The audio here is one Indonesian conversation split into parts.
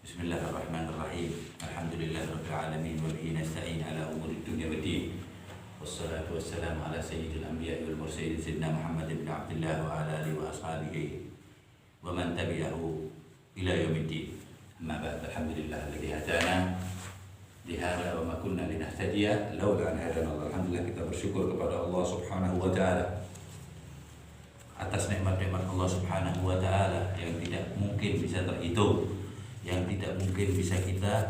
Bismillahirrahmanirrahim. Alhamdulillahirabbil alamin wa bihi nasta'in ala umuri dunya waddin. Wassalatu wassalamu ala sayyidil anbiya'i wal mursalin sayyidina Muhammad ibn Abdullah wa ala alihi wa ashabihi wa man tabi'ahu ila yaumiddin. Amma ba'd. Alhamdulillah alladzi hadana li hadza wa ma kunna linahtadiya laula an hadana Allah. Alhamdulillah, kita bersyukur kepada Allah Subhanahu wa taala atas nikmat-nikmat Allah Subhanahu wa taala yang tidak mungkin bisa terhitung, yang tidak mungkin bisa kita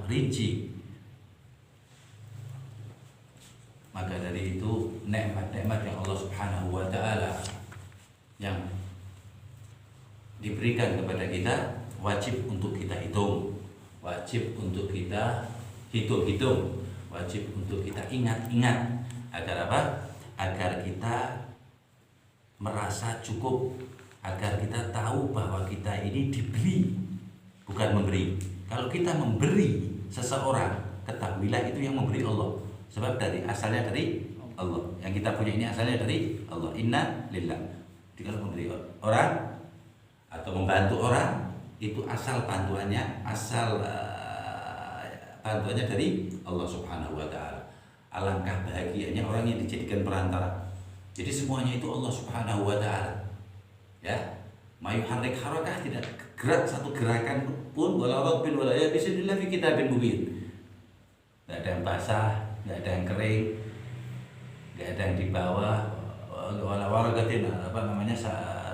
rinci. Maka dari itu nikmat-nikmat yang Allah Subhanahu wa taala yang diberikan kepada kita wajib untuk kita hitung, wajib untuk kita hitung-hitung, wajib untuk kita ingat-ingat agar apa? Agar kita merasa cukup, agar kita tahu bahwa kita ini diberi, bukan memberi. Kalau kita memberi seseorang, ketahuilah itu yang memberi Allah. Sebab asalnya dari Allah. Yang kita punya ini asalnya dari Allah. Inna lillah. Jadi kalau memberi orang atau membantu orang, itu asal bantuannya dari Allah Subhanahu wa taala. Alangkah bahagianya orang yang dijadikan perantara. Jadi semuanya itu Allah Subhanahu wa taala. Ya, mayu harik harakah, tidak gerak satu gerakan pun wala rabbin wala yabisin illa fi kitabin mubin. Enggak ada yang basah, enggak ada yang kering, enggak ada yang di bawah wala waragatin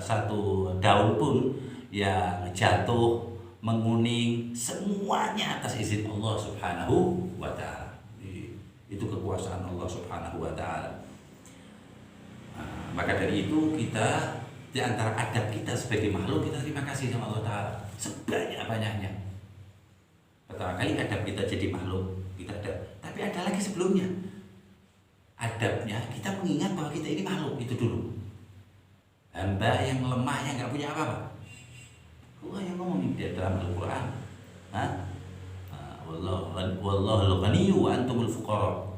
satu daun pun yang jatuh menguning, semuanya atas izin Allah Subhanahu wa taala. Itu kekuasaan Allah Subhanahu wa taala. Maka dari itu kita, di antara adab kita sebagai makhluk, kita terima kasih sama Allah Ta'ala sebanyak-banyaknya. Pertama kali adab kita jadi makhluk, kita ada. Tapi ada lagi sebelumnya. Adabnya kita mengingat bahwa kita ini makhluk, itu dulu. Hamba yang lemah, yang gak punya apa-apa. Allah yang ngomong di dalam Al-Quran. Wallahul ghaniyyu wa antumul fuqara.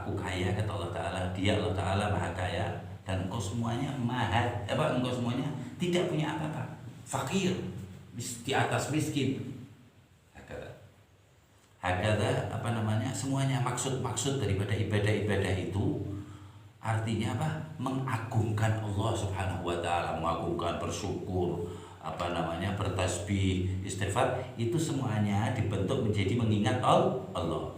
Aku kaya, kata Allah Ta'ala. Dia Allah Ta'ala maha kaya, dan engkau semuanya engkau semuanya tidak punya apa-apa, fakir, di atas miskin. Hakada semuanya maksud daripada ibadah itu artinya apa? Mengagungkan Allah Subhanahu wa taala, mengagungkan, bersyukur, bertasbih, istighfar, itu semuanya dibentuk menjadi mengingat Allah.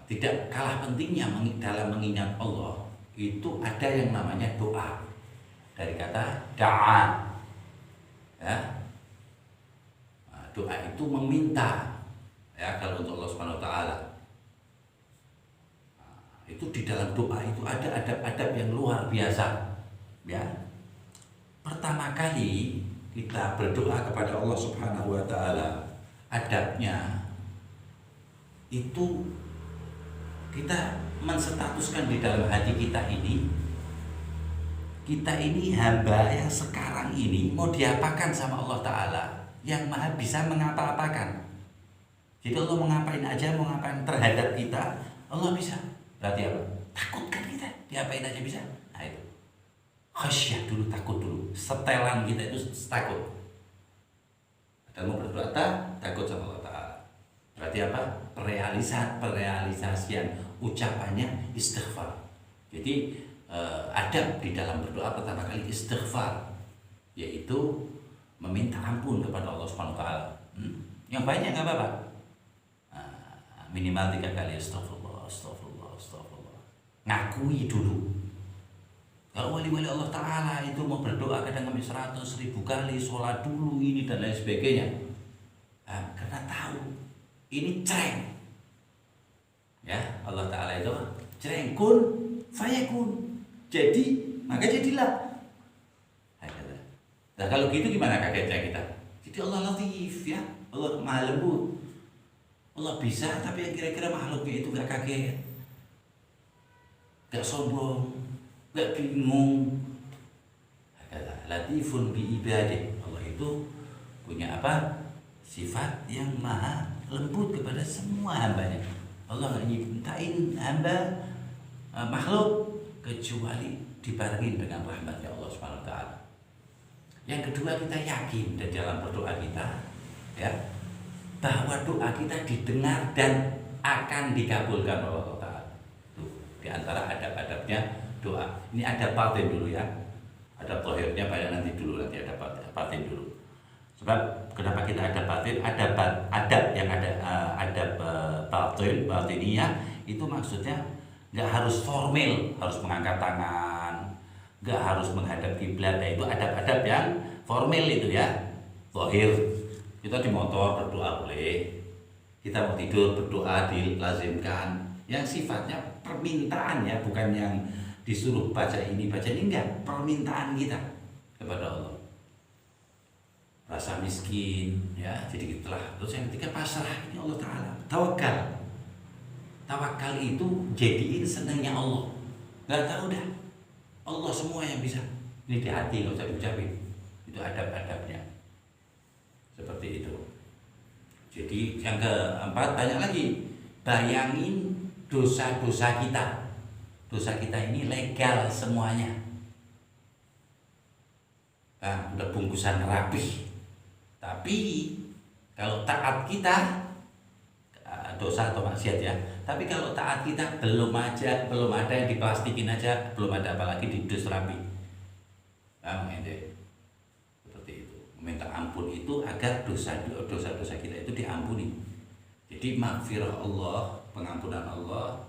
Tidak kalah pentingnya dalam mengingat Allah itu ada yang namanya doa, dari kata da'a. Ya. Doa itu meminta. Ya, kalau untuk Allah Subhanahu wa taala. Itu di dalam doa itu ada adab-adab yang luar biasa. Ya. Pertama kali kita berdoa kepada Allah Subhanahu wa taala, adabnya itu kita menstatuskan di dalam hati kita ini hamba yang sekarang ini mau diapakan sama Allah Ta'ala yang maha bisa mengapa-apakan. Jadi Allah mau ngapain aja, mau ngapain terhadap kita, Allah bisa. Berarti apa? Takutkan kita, diapain aja bisa. Nah itu khasyah dulu, takut dulu. Setelan kita itu takut. Dalam berdoa takut sama Allah Ta'ala. Berarti apa? Perealisasian ucapannya istighfar. Jadi adab di dalam berdoa pertama kali istighfar, yaitu meminta ampun kepada Allah Subhanahu wa taala. Yang banyak nggak apa-apa. Minimal 3 kali astagfirullah. Ngakui dulu. Kalau wali-wali Allah Ta'ala itu mau berdoa kadang sampai 100.000 kali, sholat dulu ini dan lain sebagainya. Karena tahu ini cereng. Ya, Allah Ta'ala itu cereng, kun fayakun. Jadi, maka jadilah. Nah, kalau gitu gimana kagetnya kita? Jadi Allah latif, ya. Allah maha lembut. Allah bisa, tapi yang kira-kira makhluknya itu gak kaget, gak sombong, gak bingung. Latifun bi ibadah. Allah itu punya apa? Sifat yang maha lembut kepada semua hambanya. Allah nggak nyiptain hamba makhluk kecuali dibarengi dengan rahmatnya Allah Subhanahu Yang kedua, kita yakin di dalam berdoa kita, ya, bahwa doa kita didengar dan akan dikabulkan oleh Allah Ta'ala. Di antara adab-adabnya doa. Ini adab batin dulu ya. Adab zahirnya banyak nanti dulu, nanti ada batin dulu. Sebab kenapa kita ada batin? Adab yang ada adab batiniyah itu maksudnya nggak harus formal, harus mengangkat tangan, nggak harus menghadap kiblat. Nah, itu adab-adab yang formal itu ya. Zahir. Kita di motor berdoa boleh. Kita mau tidur berdoa dilazimkan. Yang sifatnya permintaan ya, bukan yang disuruh baca ini enggak, permintaan kita kepada Allah. Rasa miskin ya, jadi gitulah. Terus yang ketiga, pasrah ini Allah Ta'ala. Tawakal itu jadiin senangnya Allah. Nggak tahu dah, Allah semua yang bisa. Ini di hati, nggak usah diucapin. Itu adab-adabnya seperti itu. Jadi yang keempat, banyak lagi. Bayangin dosa-dosa kita. Dosa kita ini legal semuanya. Udah bungkusan rapih. Tapi kalau taat kita, dosa atau maksiat ya. Tapi kalau taat kita belum ada yang diplastikin aja, belum ada apalagi didus rapi. Seperti itu. Meminta ampun itu agar dosa-dosa kita itu diampuni. Jadi maghfirah Allah, pengampunan Allah,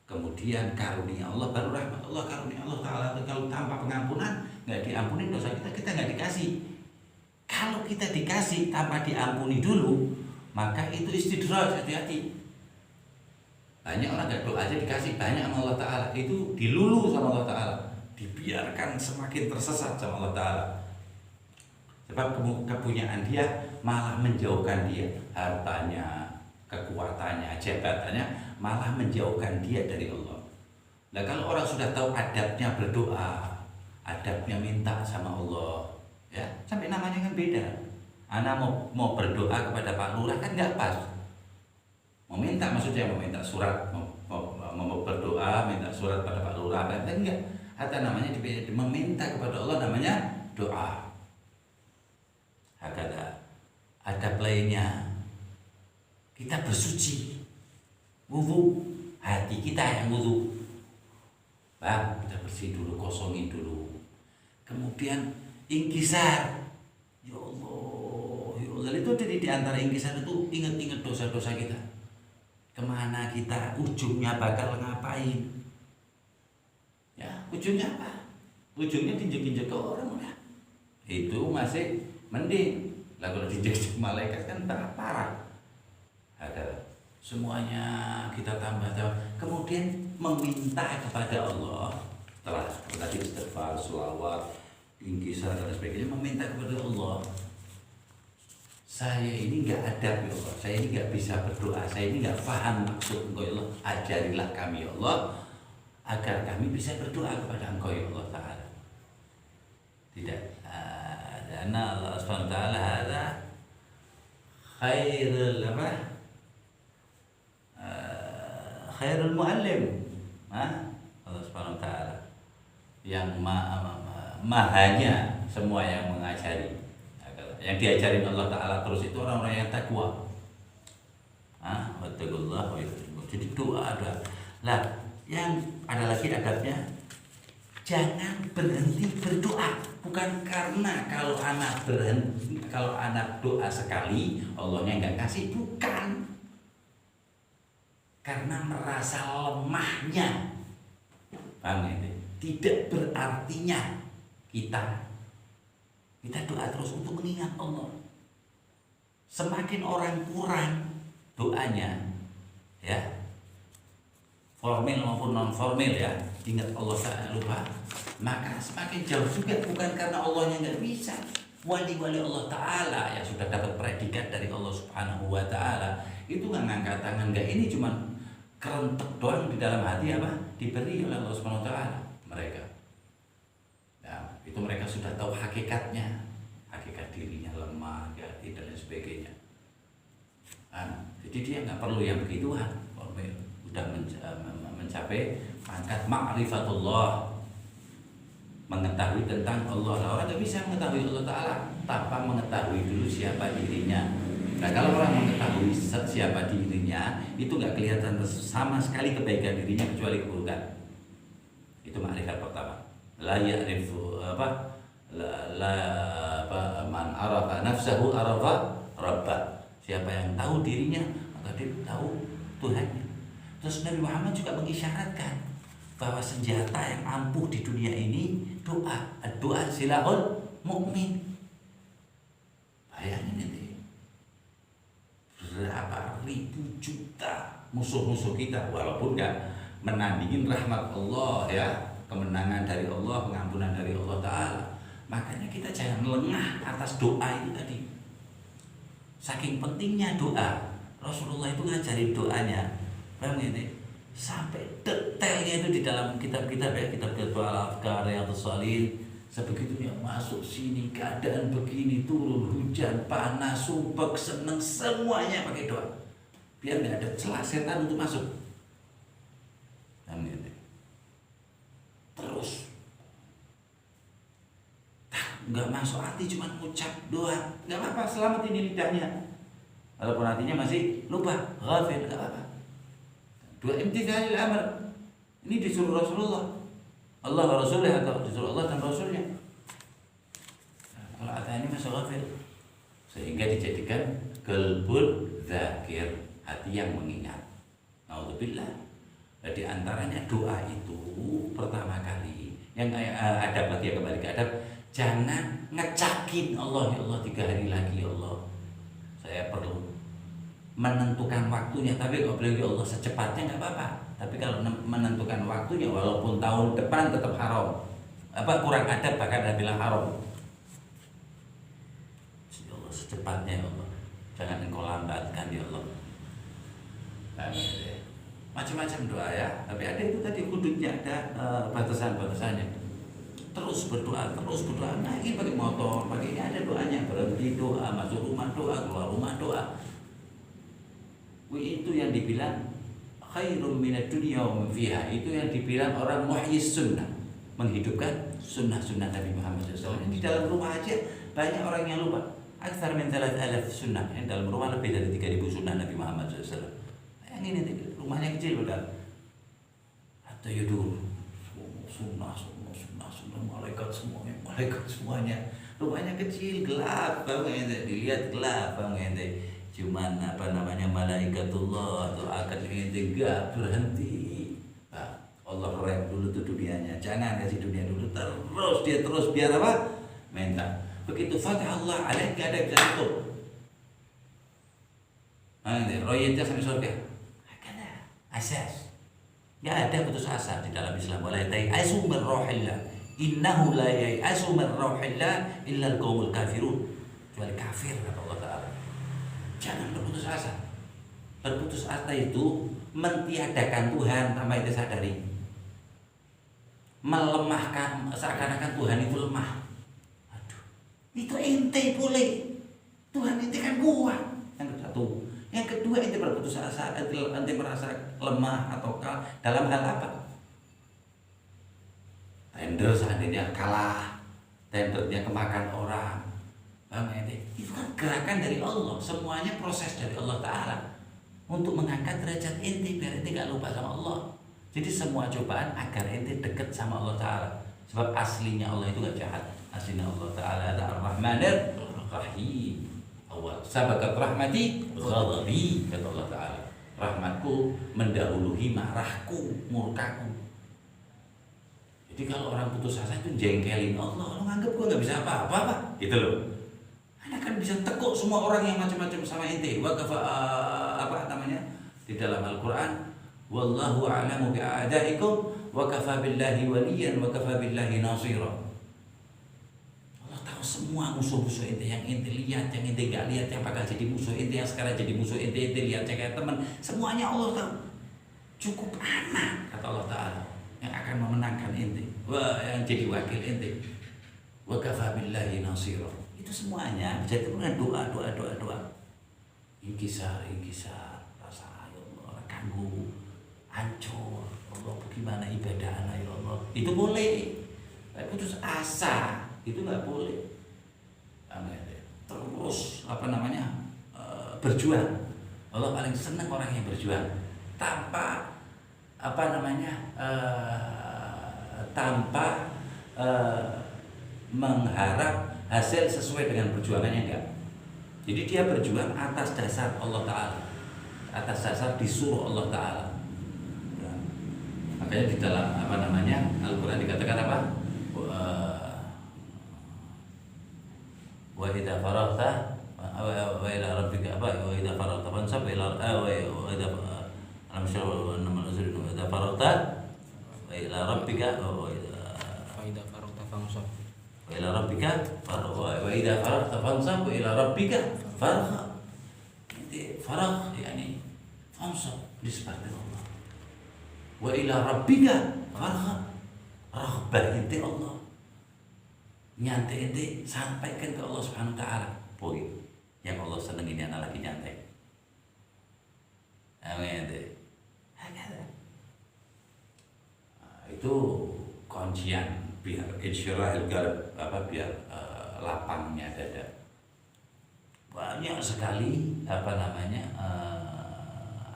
kemudian karunia Allah, baru rahmat Allah, karunia Allah Ta'ala. Kalau tanpa pengampunan nggak diampuni dosa kita nggak dikasih. Kalau kita dikasih tanpa diampuni dulu, maka itu istidraj, hati-hati. Banyak orang nggak doa aja dikasih banyak sama Allah Ta'ala, itu dilulu sama Allah Ta'ala, dibiarkan semakin tersesat sama Allah Ta'ala. Sebab kepunyaan dia malah menjauhkan dia, hartanya, kekuatannya, jabatannya malah menjauhkan dia dari Allah. Nah, kalau orang sudah tahu adabnya berdoa, adabnya minta sama Allah, ya sampai namanya kan beda. Anak mau berdoa kepada Pak Lurah kan nggak pas. Meminta maksudnya meminta surat, mau berdoa minta surat pada Pak Lurah kan enggak. Hatta namanya meminta kepada Allah namanya doa. Hakada adab lainnya, kita bersuci, wudu, hati kita yang wudu. Bang, kita bersih dulu, kosongin dulu. Kemudian ingkisar. Ya Allah, itu di antara ingkisar itu ingat-ingat dosa-dosa kita. Kemana kita, ujungnya bakal ngapain? Ya, ujungnya apa? Ujungnya diinjek-injek ke orang ya. Itu masih mending. Lah kalau diinjek malaikat kan tak parah. Ada semuanya kita tambah. Kemudian meminta kepada Allah setelah tadi istighfar, sholawat, ingkisar dan sebagainya, meminta kepada Allah. Saya ini nggak adab ya Allah, saya ini nggak bisa berdoa, saya ini nggak paham maksud Engkau ya Allah, ajarilah kami ya Allah agar kami bisa berdoa kepada Engkau ya Allah Ta'ala. Tidak, karena Allah SWT ada khairul muallim, Allah SWT yang mahanya semua yang mengajari. Yang diajarin Allah Ta'ala terus itu orang-orang yang takwa. Wattaqullah wa yuhibbukum. Jadi doa ada. Lah, yang ada lagi adabnya, jangan berhenti berdoa. Bukan karena kalau anak doa sekali Allahnya nggak kasih, bukan. Karena merasa lemahnya. Paham ini? Tidak berartinya kita doa terus untuk mengingat Allah. Semakin orang kurang doanya, ya, formal maupun non formal ya, ingat Allah tak lupa, maka semakin jauh juga. Bukan karena Allahnya nggak bisa. Wali-wali Allah Ta'ala yang sudah dapat predikat dari Allah Subhanahu Wa Ta'ala itu nggak ngangkat tangan, nggak, ini cuma kerentek doang di dalam hati apa diberi oleh Allah Subhanahu Wa Ta'ala mereka. Itu mereka sudah tahu hakikatnya, hakikat dirinya lemah, hati dan lain sebagainya. Jadi dia nggak perlu yang begituan, sudah mencapai pangkat ma'rifatullah, mengetahui tentang Allah. Nah, orang nggak bisa mengetahui Allah Ta'ala tanpa mengetahui dulu siapa dirinya. Nah, kalau orang mengetahui siapa dirinya, itu nggak kelihatan sama sekali kebaikan dirinya kecuali keburukan. Itu makrifat pertama. La ya'rifu apa? Man arafa nafsahu arafa rabbah. Siapa yang tahu dirinya, maka dia tahu Tuhannya. Terus Nabi Muhammad juga mengisyaratkan bahwa senjata yang ampuh di dunia ini doa. Doa silahul mukmin. Bayangin ini. Berapa ribu juta musuh-musuh kita, walaupun gak menandingin rahmat Allah ya, kemenangan dari Allah, pengampunan dari Allah Ta'ala. Makanya kita jangan lengah atas doa itu tadi. Saking pentingnya doa, Rasulullah itu ngajarin doanya, paham ini? Sampai detailnya itu di dalam kitab-kitab ya, kitab-kitab Al-Afkar, Riyadhus Shalihin. Sebegitunya masuk sini, keadaan begini, turun hujan, panas, sumpek, seneng, semuanya pakai doa. Biar nggak ada celah setan untuk masuk. Amin. Terus nggak masuk hati, cuma ngucap doa, nggak apa-apa, selamat ini lidahnya. Walaupun hatinya masih lupa, ghafil, nggak apa-apa. Dua imtithalil amr. Ini disuruh Rasulullah. Allah wa Rasulnya atau disuruh Allah dan Rasulnya. Nah, kalau ada ini masuk ghafil, sehingga dijadikan qalbul dzakir, hati yang mengingat. Nauzubillah. Jadi antaranya doa itu pertama kali yang adab lagi ya, kembali ke adab, jangan ngecakin Allah, ya Allah 3 hari lagi ya Allah saya perlu menentukan waktunya, tapi kalau boleh ya Allah secepatnya nggak apa-apa. Tapi kalau menentukan waktunya, walaupun tahun depan tetap haram. Kurang adab, bahkan ada bilang haram. Ya Allah secepatnya ya Allah, jangan engkau lambatkan ya Allah. Macam-macam doa ya, tapi ada itu tadi hududnya, ada batasan-batasannya. Terus berdoa, naik pakai motor, pakai ini ada doanya, berhenti doa, masuk rumah doa, keluar rumah doa. Itu yang dibilang khairum minad dunya wa ma fiha, itu yang dibilang orang muhyis sunnah, menghidupkan sunnah-sunnah Nabi Muhammad SAW. Di dalam rumah aja banyak orang yang lupa. Aktsar min 3,000 sunnah, yang dalam rumah lebih dari 3.000 sunnah Nabi Muhammad SAW. Yang ini rumahnya kecil udah. Atau yudur sunnah, malaikat semuanya. Rumahnya kecil, gelap, banget dilihat gelap, banget. Cuman malaikatullah atau akan ente gak berhenti. Allah rem dulu tuh dunianya, jangan kasih dunia dulu, terus biar apa? Minta. Begitu fatah Allah alaih, gak ada bisa tutup. Royatnya sampai surga. Ada asas. Gak ada putus asa di dalam Islam. Wala yai'asu min rauhillah, innahu la yai'asu min rauhillah illa al-qaumul kafirun. Kecuali kafir kata Allah Ta'ala. Jangan berputus asa. Berputus asa itu mentiadakan Tuhan tanpa itu sadari. Melemahkan, seakan-akan Tuhan itu lemah. Aduh, itu ente boleh. Tuhan ente kan kuat. Yang satu. Yang kedua, ente berputus asa, ente merasa lemah atau kalah dalam hal apa? Tender seandainya kalah, tendernya kemakan orang. Bang, itu kan gerakan dari Allah, semuanya proses dari Allah Ta'ala untuk mengangkat derajat ente biar ente gak lupa sama Allah. Jadi semua cobaan agar ente dekat sama Allah Ta'ala. Sebab aslinya Allah itu gak jahat. Aslinya Allah Ta'ala ada Ar-Rahmanir Rahim. Awal sabakat rahmati ghadabi, kata Allah Ta'ala. Rahmatku mendahului marahku, murkaku. Jadi kalau orang putus asa itu jengkelin Allah, lo nganggep gue gak bisa apa-apa, Pak. Gitu loh. Anda kan bisa tekuk semua orang yang macam-macam sama ente. Wa kafa apa namanya di dalam Al-Qur'an, wallahu a'lamu bi'a'daikum wa kafa billahi waliyan wa kafa billahi nasira. Allah tahu semua musuh-musuh ente, yang ente lihat, yang ente enggak lihat, yang bakal jadi musuh ente, yang sekarang jadi musuh ente, ente lihat kayak teman, semuanya Allah tahu. Cukup anak kata Allah Ta'ala yang akan memenangkan ente, wah yang jadi wakil ente. Wa kafa billahi nasira. Itu semuanya bisa dengan doa. Inkisar, rasa ya Allah, kanggu, hancur, Allah bagaimana ibadah anak ya Allah. Itu boleh. putus asa itu nggak boleh. Terus berjuang. Allah paling senang orang yang berjuang tanpa mengharap hasil sesuai dengan perjuangannya, enggak. Jadi dia berjuang atas dasar Allah Ta'ala, atas dasar disuruh Allah Ta'ala. Ya. Makanya di dalam Al-Quran dikatakan apa? Wa idza faragta wa ila rabbika wa idza faragta fansab ila wa idza idza faragta wa ila rabbika wa idza faragta fansab wa ila rabbika wa idza faragta fansab wa ila rabbika faragh. Faragh yani fansab disebut Allah. Wa ila rabbika faragh. Raghbah itu Allah. Nyantai itu sampaikan ke Allah Subhanahu wa taala. Poin yang Allah senang ini anak lagi nyantai. Amin. Itu kuncian biar insyirahil qalb, biar lapangnya dada. Banyak sekali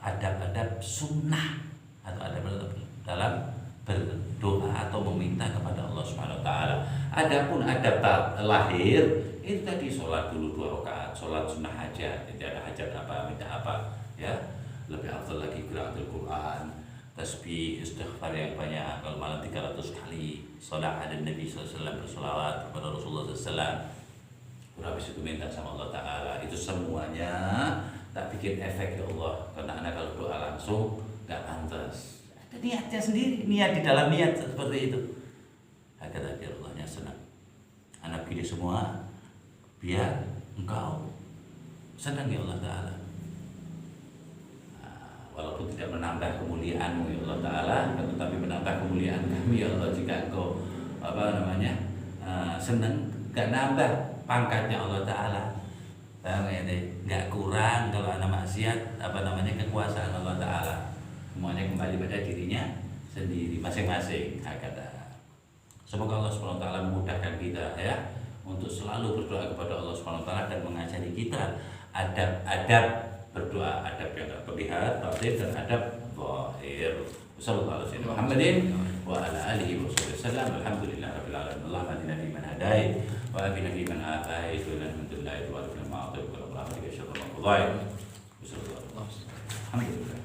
adab-adab sunnah atau adab dalam berdoa atau meminta kepada Allah Subhanahu wa taala. Adapun adab lahir itu tadi sholat dulu 2 rakaat, sholat sunnah hajat, tidak ada hajat minta apa, ya. Lebih afdal lagi qiraatul Quran, tasbih, istighfar yang banyak, kalau malam 300 kali, salat ada Nabi sallallahu alaihi wasallam, bersolawat kepada Rasulullah sallallahu alaihi wasallam. Habis itu minta sama Allah taala. Itu semuanya tak bikin efek ya Allah, karena anak kalau doa langsung enggak pantas. Niatnya sendiri, niat di dalam niat seperti itu. Agar Allahnya senang. Anak begini semua biar engkau senang ya Allah Ta'ala. Walaupun tidak menambah kemuliaanmu ya Allah Ta'ala, tetapi menambah kemuliaan kami ya Allah jika engkau senang. Gak nambah pangkatnya Allah Ta'ala. Gak kurang kalau anak maksiat kekuasaan Allah Ta'ala. Semuanya kembali pada dirinya sendiri masing-masing. Semoga Allah SWT memudahkan kita ya untuk selalu berdoa kepada Allah SWT dan mengajari kita adab-adab berdoa, adab yang terlihat, batin dan adab zahir. Wassallallahu alaihi Muhammadin wa ala alihi wasallam. Alhamdulillahirabbil alamin. Allahumma hadina fi man hadait wa afina fi man afait wa lana min dhillati wa afina ma a'tait wa la ilaha illa anta. Alhamdulillah.